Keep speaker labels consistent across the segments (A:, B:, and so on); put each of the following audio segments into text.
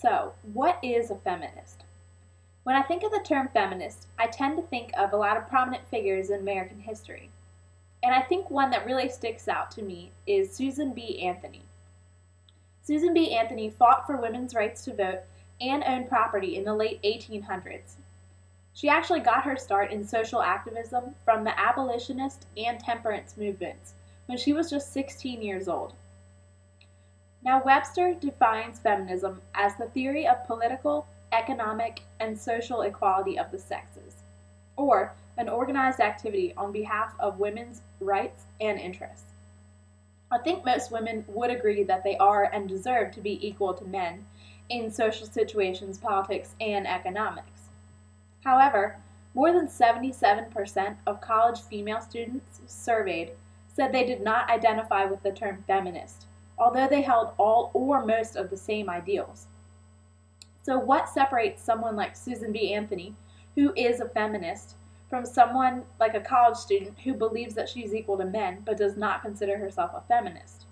A: So, what is a feminist? When I think of the term feminist, I tend to think of a lot of prominent figures in American history. And I think one that really sticks out to me is Susan B. Anthony. Susan B. Anthony fought for women's rights to vote and own property in the late 1800s. She actually got her start in social activism from the abolitionist and temperance movements when she was just 16 years old. Now, Webster defines feminism as the theory of political, economic, and social equality of the sexes, or an organized activity on behalf of women's rights and interests. I think most women would agree that they are and deserve to be equal to men in social situations, politics, and economics. However, more than 77% of college female students surveyed said they did not identify with the term feminist, although they held all or most of the same ideals. So what separates someone like Susan B. Anthony, who is a feminist, from someone like a college student who believes that she's equal to men but does not consider herself a feminist?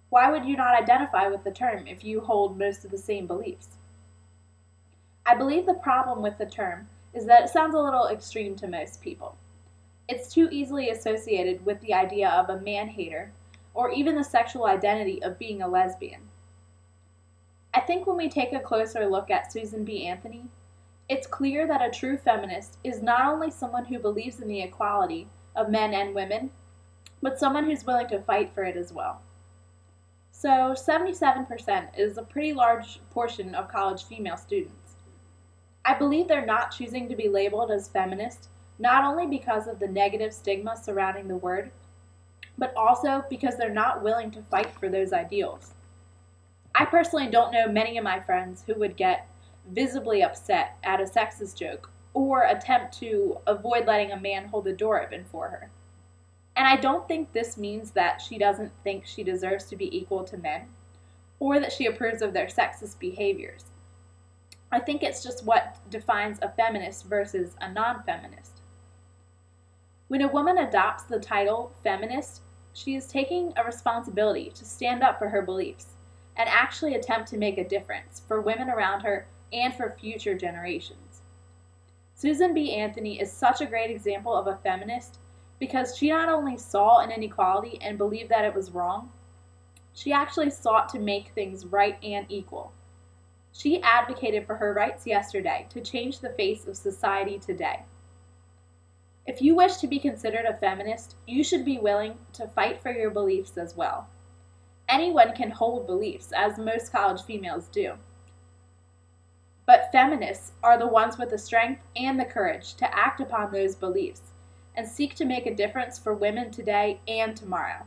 A: Why would you not identify with the term if you hold most of the same beliefs? I believe the problem with the term is that it sounds a little extreme to most people. It's too easily associated with the idea of a man-hater or even the sexual identity of being a lesbian. I think when we take a closer look at Susan B. Anthony, it's clear that a true feminist is not only someone who believes in the equality of men and women, but someone who's willing to fight for it as well. So 77% is a pretty large portion of college female students. I believe they're not choosing to be labeled as feminist, not only because of the negative stigma surrounding the word, but also because they're not willing to fight for those ideals. I personally don't know many of my friends who would get visibly upset at a sexist joke or attempt to avoid letting a man hold the door open for her. And I don't think this means that she doesn't think she deserves to be equal to men or that she approves of their sexist behaviors. I think it's just what defines a feminist versus a non-feminist. When a woman adopts the title feminist, she is taking a responsibility to stand up for her beliefs and actually attempt to make a difference for women around her and for future generations. Susan B. Anthony is such a great example of a feminist because she not only saw an inequality and believed that it was wrong, she actually sought to make things right and equal. She advocated for her rights yesterday to change the face of society today. If you wish to be considered a feminist, you should be willing to fight for your beliefs as well. Anyone can hold beliefs, as most college females do. But feminists are the ones with the strength and the courage to act upon those beliefs and seek to make a difference for women today and tomorrow.